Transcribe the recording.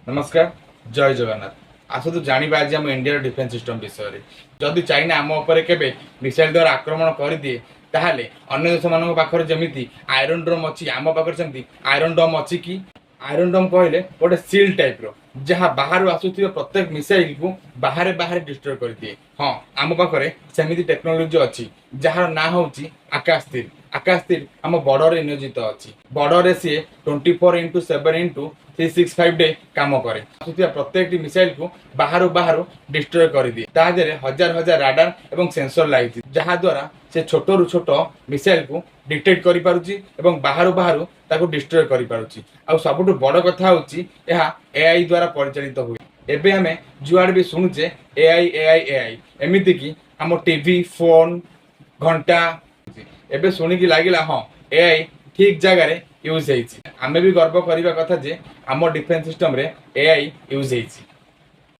नमस्कार जय जगन्नाथ आसतु जानिबा आज आम इंडिया डिफेन्स सिस्टम विषय में जदि चाइना आम उपर केबे मिसाइल द्वारा आक्रमण कर दिए ताहले अन्य देश मान पाखर जमी आयरन डोम अच्छी आम पाखर सेमती आयरन डोम अच्छी कि आयरन डोम कहले गोटे सिल टाइप रो जहाँ बाहर आसुथिबा प्रत्येक मिसाइल को बाहर बाहर डिस्ट्रॉय कर दिए। हाँ आम पाखरे सेमिति टेक्नोलोजी अच्छी जार ना हूँ आकाशतीर आकाशतीर आम बॉर्डर नियोजित अच्छी बॉर्डर सी 24x7x365 डे काम करे आसुथिबा प्रत्येक मिसाइल को बाहर बाहर डिस्ट्रॉय कर दिए तादेह हजार हजार राडार एवं सेंसर लगी जहाँ द्वारा से छोट रु छोट मिसाइल को डिटेक्ट कर पारुची एवं बाहर बाहर ताको डिस्ट्रॉय कर पारुची। आ सबुठु बड़ कथा होची यह एआई द्वारा परिचालित हुए। एबे हमें जुआड़ भी शुणुचे एआई एआई एआई एमिति कि हम टीवी फोन घंटा एबे शुणिकी लागिला हाँ एआई ठीक जगह यूज होइछि। आमे भी गर्व करबा कथा जे आम डिफेन्स सिस्टम रे एआई यूज होइछि।